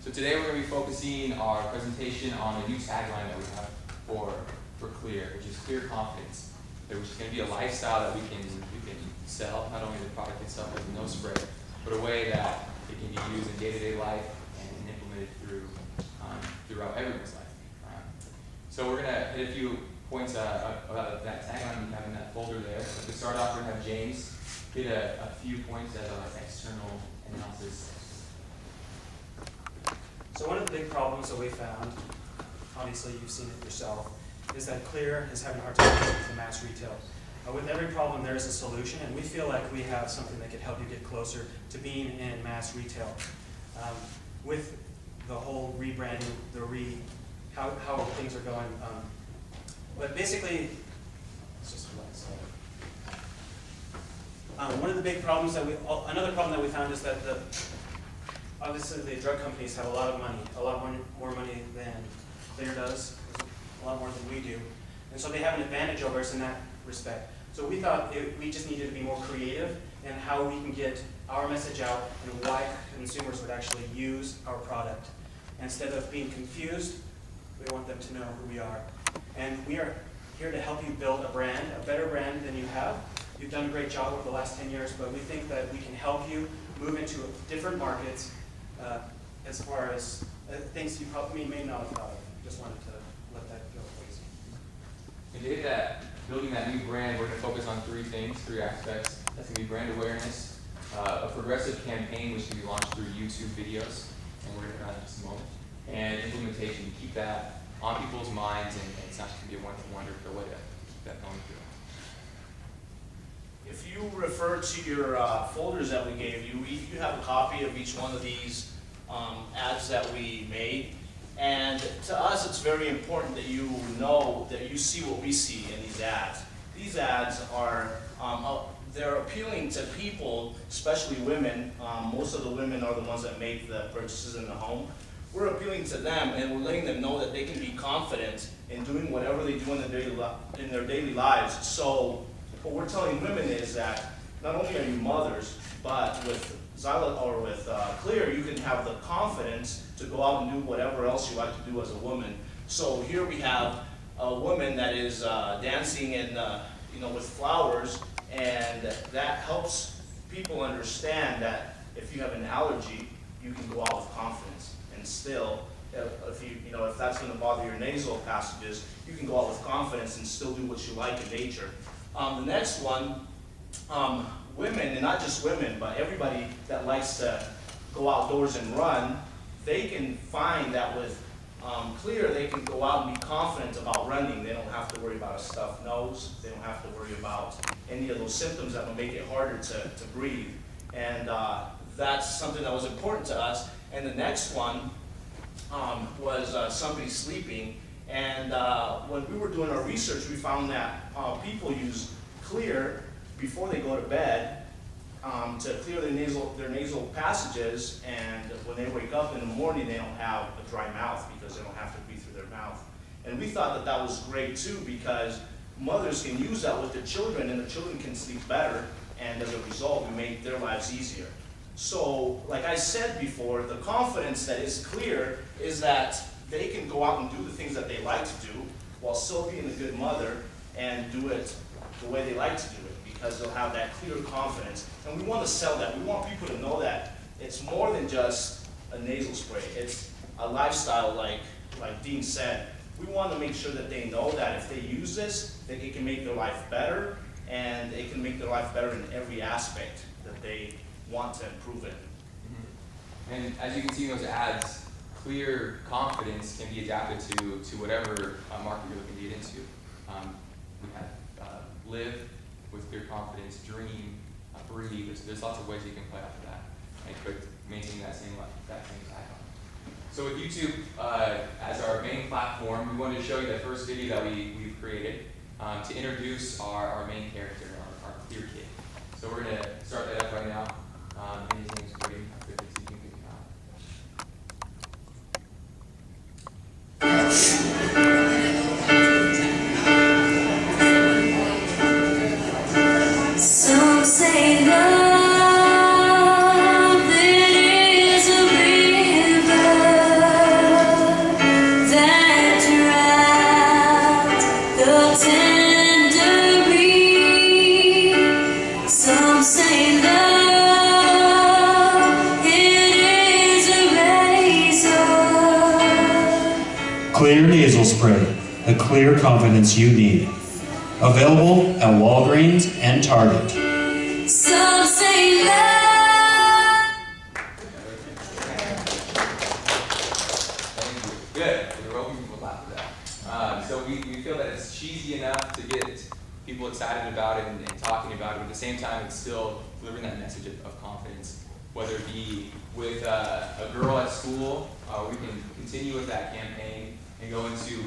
So today we're going to be focusing our presentation on a new tagline that we have for Xlear, which is Clear Confidence, which is going to be a lifestyle that we can sell, not only the product itself as a nose spray, but a way that it can be used in day-to-day life and implemented throughout everyone's life. So we're going to hit a few points about that tagline we have in that folder there. So to start off, we're going to have James hit a few points as our external analysis. So one of the big problems that we found, obviously you've seen it yourself, is that Xlear is having a hard time with the mass retail. With every problem there is a solution, and we feel like we have something that could help you get closer to being in mass retail. With the whole rebranding, how things are going. But basically, it's just one of the big problems another problem that we found is that obviously the drug companies have a lot of money, a lot more money than Xlear does, a lot more than we do. And so they have an advantage over us in that respect. So we thought we just needed to be more creative in how we can get our message out and why consumers would actually use our product. Instead of being confused, we want them to know who we are. And we are here to help you build a brand, a better brand than you have. You've done a great job over the last 10 years, but we think that we can help you move into different markets as far as things you probably may not have thought of. Just wanted to let that go, please. And to hit that, building that new brand, we're going to focus on three aspects. That's going to be brand awareness, a progressive campaign which can be launched through YouTube videos, and we're going to run in just a moment, and implementation. Keep that on people's minds, and it's not just going to be a one-hit wonder, but a way to keep that going through. If you refer to your folders that we gave you, you have a copy of each one of these ads that we made. And to us, it's very important that you know, that you see what we see in these ads. These ads are, they're appealing to people, especially women. Most of the women are the ones that make the purchases in the home. We're appealing to them, and we're letting them know that they can be confident in doing whatever they do in their daily lives. So what we're telling women is that not only are you mothers, but with Xlear or with Xlear, you can have the confidence to go out and do whatever else you like to do as a woman. So here we have a woman that is dancing in, with flowers, and that helps people understand that if you have an allergy, you can go out with confidence. And still, if that's going to bother your nasal passages, you can go out with confidence and still do what you like in nature. The next one, women, and not just women, but everybody that likes to go outdoors and run, they can find that with Xlear, they can go out and be confident about running. They don't have to worry about a stuffed nose. They don't have to worry about any of those symptoms that will make it harder to breathe. And that's something that was important to us. And the next one was somebody sleeping. And when we were doing our research, we found that people use Xlear before they go to bed to clear their nasal passages, and when they wake up in the morning, they don't have a dry mouth because they don't have to breathe through their mouth. And we thought that that was great too, because mothers can use that with their children, and the children can sleep better, and as a result, we make their lives easier. So, like I said before, the confidence that is Xlear is that they can go out and do the things that they like to do while still being a good mother and do it the way they like to do it, because they'll have that clear confidence. And we want to sell that. We want people to know that it's more than just a nasal spray. It's a lifestyle, like Dean said. We want to make sure that they know that if they use this, that it can make their life better, and it can make their life better in every aspect that they want to improve in. Mm-hmm. And as you can see in those ads, Xlear confidence can be adapted to whatever market you're looking to get into. We have live with Xlear confidence, dream, breathe. There's lots of ways you can play off of that, and but maintain that same tagline. So with YouTube as our main platform, we wanted to show you the first video that we've created to introduce our main character, our Xlear kid. So we're going to start that up right now. And his name's Cody. Some say love, it is a river. Xlear nasal spray, the clear confidence you need. Available at Walgreens and Target. Some say love. Thank you. Good. We're hoping people laugh at that. So we feel that it's cheesy enough to get people excited about it and talking about it, but at the same time, it's still delivering that message of confidence. Whether it be with a girl at school, we can continue with that campaign and go into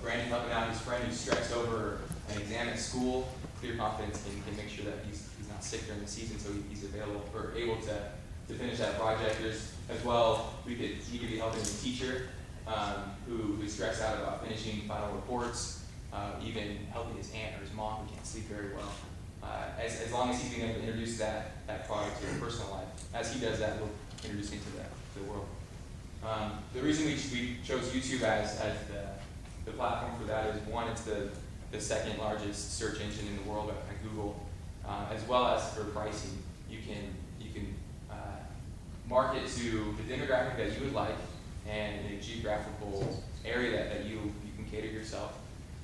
Brandon helping out his friend who's stressed over an exam at school. Clear confidence can make sure that he's not sick during the season, so he's available or able to finish that project. There's as well, he could be helping the teacher who's stressed out about finishing final reports, even helping his aunt or his mom who can't sleep very well. As long as he's being able to introduce that product to his personal life. As he does that, we'll introduce him to the world. The reason we chose YouTube as the platform for that is, one, it's the second largest search engine in the world by Google, as well as for pricing. You can market to the demographic that you would like and in a geographical area that you can cater yourself.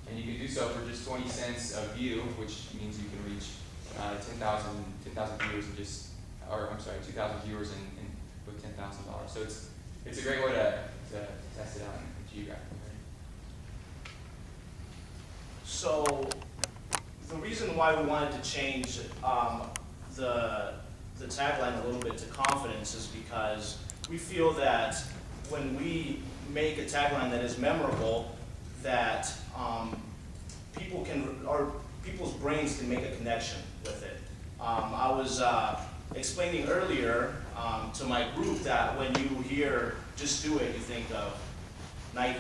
And you can do so for just 20 cents a view, which means you can reach 10,000 viewers in 2,000 viewers with $10,000. So it's a great way to test it out in a geographical area. So the reason why we wanted to change the tagline a little bit to confidence is because we feel that when we make a tagline that is memorable, that people's brains can make a connection with it. I was explaining earlier to my group that when you hear "just do it," you think of Nike.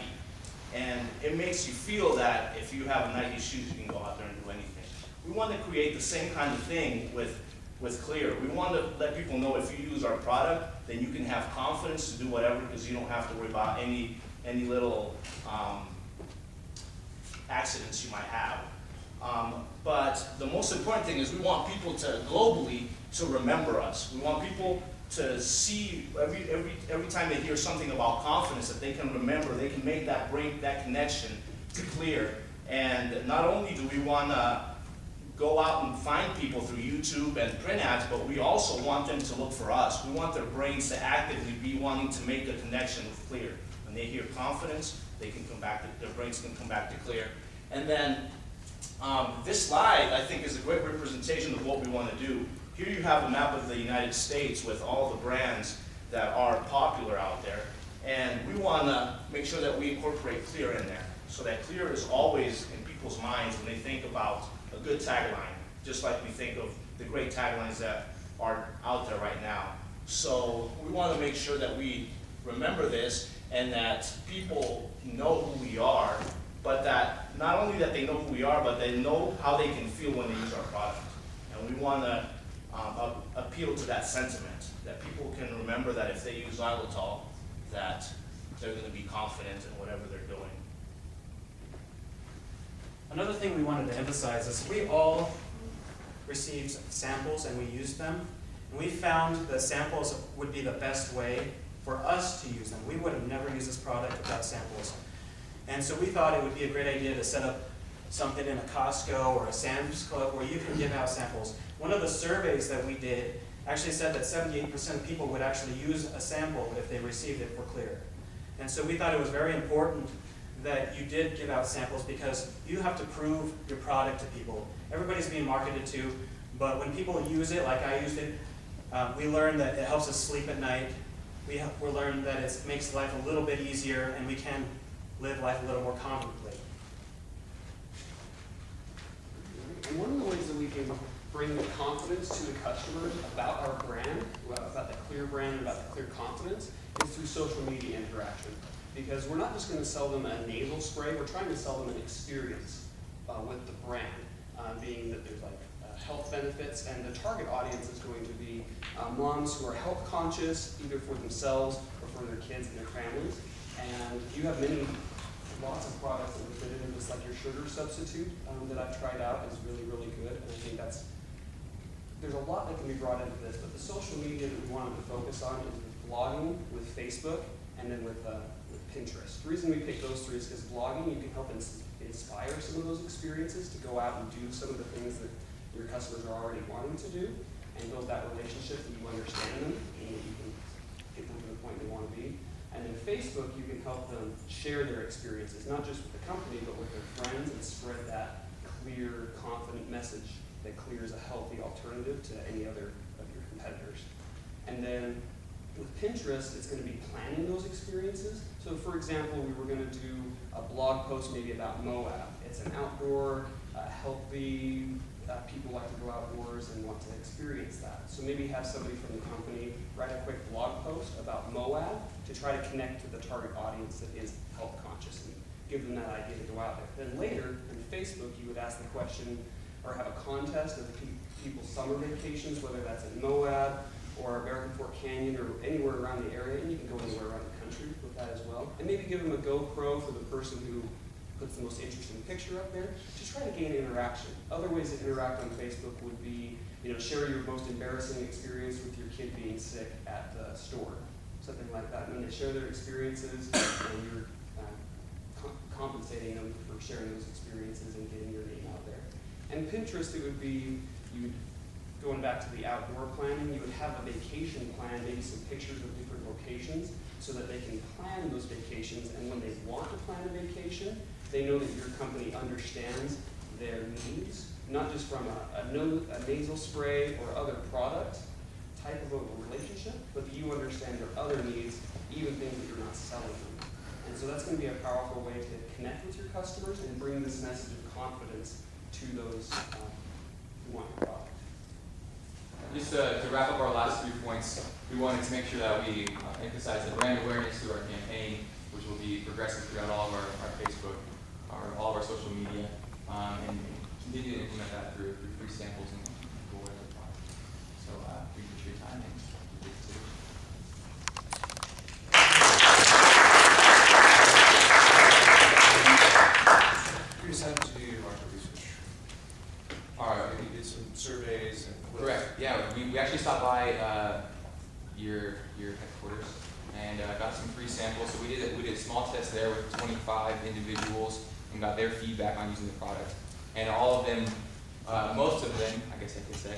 And it makes you feel that if you have Nike shoes, you can go out there and do anything. We want to create the same kind of thing with Xlear. We want to let people know if you use our product, then you can have confidence to do whatever, because you don't have to worry about any little accidents you might have. But the most important thing is we want people to globally to remember us. We want people to see every time they hear something about confidence that they can remember, they can make that connection to Xlear. And not only do we want to go out and find people through YouTube and print ads, but we also want them to look for us. We want their brains to actively be wanting to make a connection with Xlear. When they hear confidence, they can come back their brains can come back to Xlear. And then this slide, I think, is a great representation of what we want to do. Here you have a map of the United States with all the brands that are popular out there. And we want to make sure that we incorporate Xlear in there, so that Xlear is always in people's minds when they think about a good tagline, just like we think of the great taglines that are out there right now. So we want to make sure that we remember this and that people know who we are, but that not only that they know who we are, but they know how they can feel when they use our product. And we want to appeal to that sentiment, that people can remember that if they use xylitol, that they're going to be confident in whatever they're doing. Another thing we wanted to emphasize is we all received samples and we used them. And we found that samples would be the best way for us to use them. We would have never used this product without samples. And so we thought it would be a great idea to set up something in a Costco or a Sam's Club where you can give out samples. One of the surveys that we did actually said that 78% of people would actually use a sample if they received it for Xlear. And so we thought it was very important that you did give out samples, because you have to prove your product to people. Everybody's being marketed to, but when people use it, like I used it, we learned that it helps us sleep at night. We learned that it makes life a little bit easier, and we can live life a little more comfortably. And one of the ways that we can bring the confidence to the customers about our brand, about the Xlear brand, and about the Xlear confidence, is through social media interaction. Because we're not just going to sell them a nasal spray, we're trying to sell them an experience with the brand, being that there's like health benefits, and the target audience is going to be moms who are health conscious, either for themselves or for their kids and their families. And you have lots of products that we fit in, just like your sugar substitute that I've tried out is really, really good. And I think there's a lot that can be brought into this, but the social media that we wanted to focus on is with blogging, with Facebook, and then with Pinterest. The reason we picked those three is because blogging, you can help inspire some of those experiences to go out and do some of the things that your customers are already wanting to do, and build that relationship that you understand them, and that you can get them to the point they want to be. And then Facebook, you can help them share their experiences, not just with the company, but with their friends, and spread that clear, confident message that Xlear is a healthy alternative to any other of your competitors. And then with Pinterest, it's going to be planning those experiences. So for example, we were going to do a blog post maybe about Moab. It's an outdoor, healthy, people like to go outdoors and want to experience that. So maybe have somebody from the company write a quick blog post about Moab to try to connect to the target audience that is health conscious and give them that idea to go out there. Then later, in Facebook, you would ask the question or have a contest of people's summer vacations, whether that's in Moab or American Fork Canyon or anywhere around the area, and you can go anywhere around the country with that as well. And maybe give them a GoPro for the person who puts the most interesting picture up there to try to gain interaction. Other ways to interact on Facebook would be, share your most embarrassing experience with your kid being sick at the store, something like that. And when they share their experiences, and you're compensating them for sharing those experiences and getting your name out there. And Pinterest, it would be, going back to the outdoor planning, you would have a vacation plan, maybe some pictures of different locations, so that they can plan those vacations, and when they want to plan a vacation, they know that your company understands their needs, not just from a nasal spray or other product type of a relationship, but that you understand their other needs, even things that you're not selling them. And so that's going to be a powerful way to connect with your customers and bring this message of confidence to those who want your product. Just to wrap up our last 3 points, we wanted to make sure that we emphasize the brand awareness through our campaign, which will be progressive throughout all of our Facebook, all of our social media, and continue to implement that through free samples and go whatever product. So we appreciate your time and your consideration. You decided to do your market research. All right. You did some surveys and. Correct. Yeah, we actually stopped by your headquarters and got some free samples. So we did a small test there with 25 individuals and got their feedback on using the product. And all of them, most of them, I guess I could say,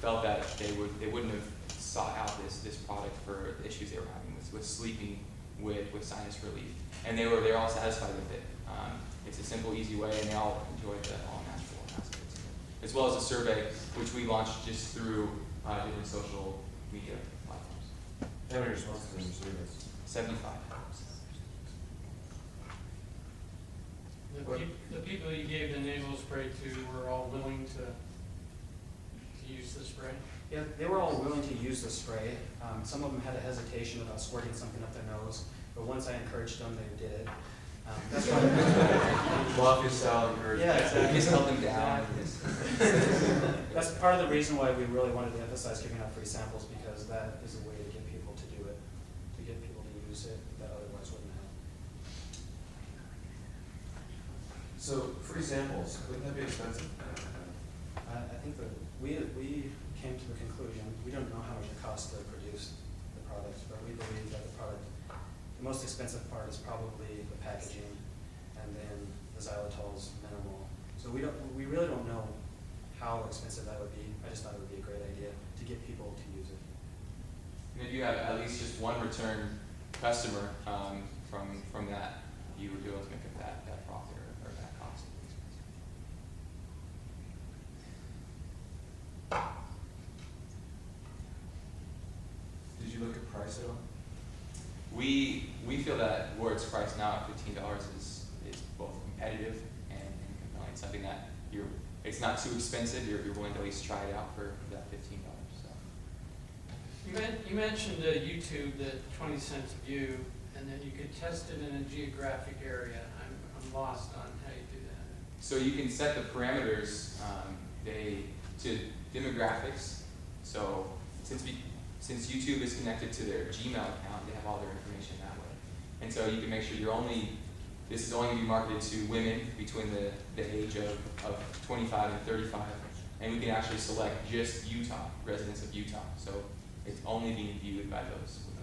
felt that they wouldn't have sought out this product for the issues they were having with sleeping, with sinus relief, and they were all satisfied with it. It's a simple, easy way, and they all enjoyed the all natural aspects of it, as well as a survey which we launched just through different social media platforms. How many responses in your surveys? 75. The people you gave the nasal spray to were all willing to use the spray? Yeah, they were all willing to use the spray. Some of them had a hesitation about squirting something up their nose, but once I encouraged them, they did it. That's why. Mafia style encouragement. Yeah, exactly. Just help them down. That's part of the reason why we really wanted to emphasize giving out free samples, because that is a way to get people to do it, to get people to use it that otherwise wouldn't have. So free samples, wouldn't that be expensive? I think that we came to the conclusion, we don't know how much it costs to produce the product, but we believe that the most expensive part is probably the packaging, and then the xylitol's minimal. So we really don't know how expensive that would be. I just thought it would be a great idea to get people to use it. And if you have at least just one return customer from that, you would be able to make up that profit or that cost. Did you look at price at all? We feel that where it's priced now at $15 is both competitive and compelling. Something that it's not too expensive. You're willing to at least try it out for that $15. So. You mentioned YouTube, that 20 cents a view, and then you could test it in a geographic area. I'm lost on how you do that. So you can set the parameters to demographics. So since YouTube is connected to their Gmail account, they have all their information that way. And so you can make sure this is only going to be marketed to women between the age of 25 and 35. And we can actually select just Utah, residents of Utah. So it's only being viewed by those with